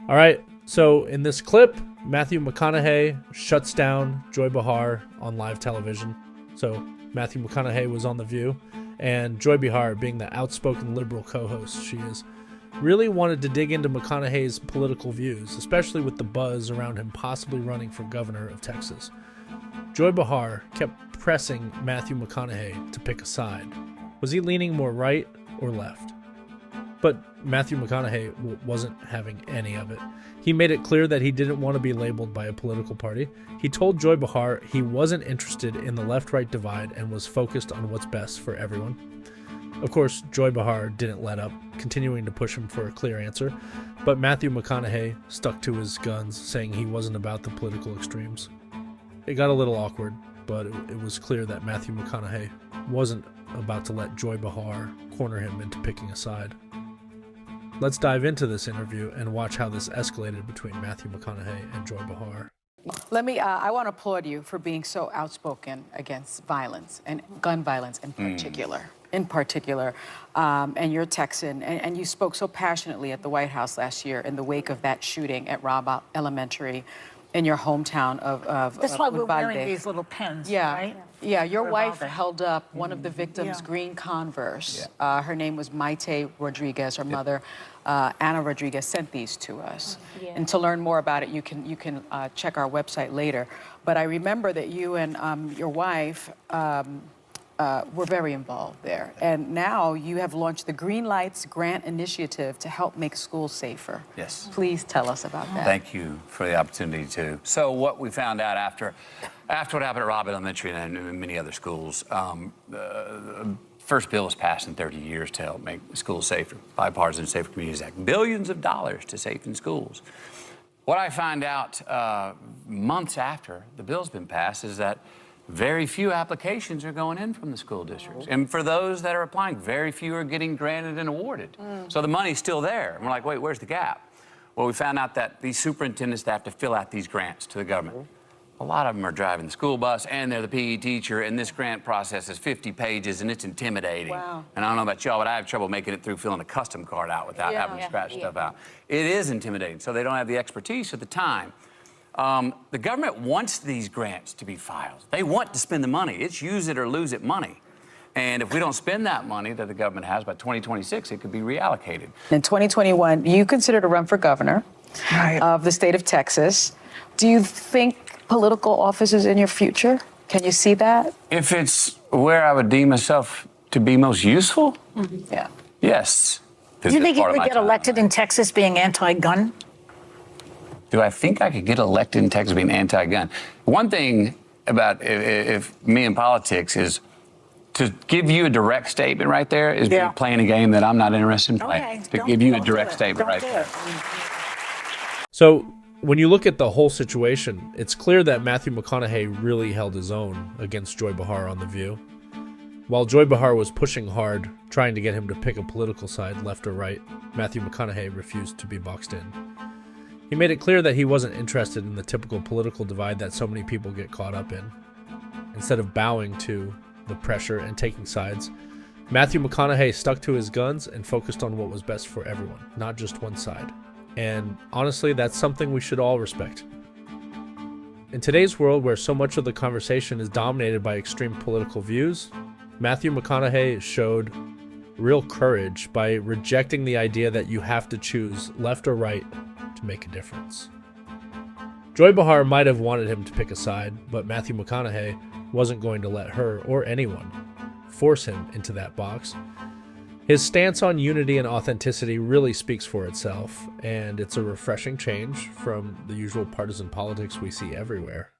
All right, so in this clip, Matthew McConaughey shuts down Joy Behar on live television. So Matthew McConaughey was on The View, and Joy Behar, being the outspoken liberal co-host she is, really wanted to dig into McConaughey's political views, especially with the buzz around him possibly running for governor of Texas. Joy Behar kept pressing Matthew McConaughey to pick a side. Was he leaning more right or left? But Matthew McConaughey wasn't having any of it. He made it clear that he didn't want to be labeled by a political party. He told Joy Behar he wasn't interested in the left-right divide and was focused on what's best for everyone. Of course, Joy Behar didn't let up, continuing to push him for a clear answer, but Matthew McConaughey stuck to his guns, saying he wasn't about the political extremes. It got a little awkward, but it was clear that Matthew McConaughey wasn't about to let Joy Behar corner him into picking a side. Let's dive into this interview and watch how this escalated between Matthew McConaughey and Joy Behar. I want to applaud you for being so outspoken against violence and gun violence in particular. And you're Texan, and you spoke so passionately at the White House last year in the wake of that shooting at Robb Elementary in your hometown of That's why we're Uvalde. wearing these little pens, Yeah. right? Yeah, your wife Uvalde. held up one of the victims' green Converse. Her name was Maite Rodriguez. Her mother, Anna Rodriguez, sent these to us. And to learn more about it, you can check our website later. But I remember that you and your wife were very involved there. And now you have launched the Green Lights Grant Initiative to help make schools safer. Yes. Please tell us about that. Thank you for the opportunity to. So what we found out after what happened at Robb Elementary and many other schools, the first bill was passed in 30 years to help make schools safer, Bipartisan Safer Communities Act, billions of dollars to safe in schools. What I find out months after the bill's been passed is that very few applications are going in from the school districts. And for those that are applying, very few are getting granted and awarded. So the money's still there. And we're like, wait, where's the gap? Well, we found out that these superintendents that have to fill out these grants to the government. A lot of them are driving the school bus and they're the PE teacher, and this grant process is 50 pages and it's intimidating. Wow. And I don't know about y'all, but I have trouble making it through filling a custom card out without having to scratch stuff out. It is intimidating, so they don't have the expertise at the time. The government wants these grants to be filed. They want to spend the money. It's use it or lose it money. And if we don't spend that money that the government has by 2026, it could be reallocated. In 2021, you considered to run for governor of the state of Texas. Do you think political office is in your future? Can you see that? If it's where I would deem myself to be most useful, Yeah. yes. Do you think you would get elected in Texas being anti-gun? Do I think I could get elected in Texas being anti-gun? One thing about if me in politics is to give you a direct statement right there is me playing a game that I'm not interested in playing. To give you a direct statement right there. So when you look at the whole situation, it's clear that Matthew McConaughey really held his own against Joy Behar on The View. While Joy Behar was pushing hard, trying to get him to pick a political side, left or right, Matthew McConaughey refused to be boxed in. He made it clear that he wasn't interested in the typical political divide that so many people get caught up in. Instead of bowing to the pressure and taking sides, Matthew McConaughey stuck to his guns and focused on what was best for everyone, not just one side. And honestly, that's something we should all respect. In today's world where so much of the conversation is dominated by extreme political views, Matthew McConaughey showed real courage by rejecting the idea that you have to choose left or right to make a difference. Joy Behar might have wanted him to pick a side, but Matthew McConaughey wasn't going to let her or anyone force him into that box. His stance on unity and authenticity really speaks for itself, and it's a refreshing change from the usual partisan politics we see everywhere.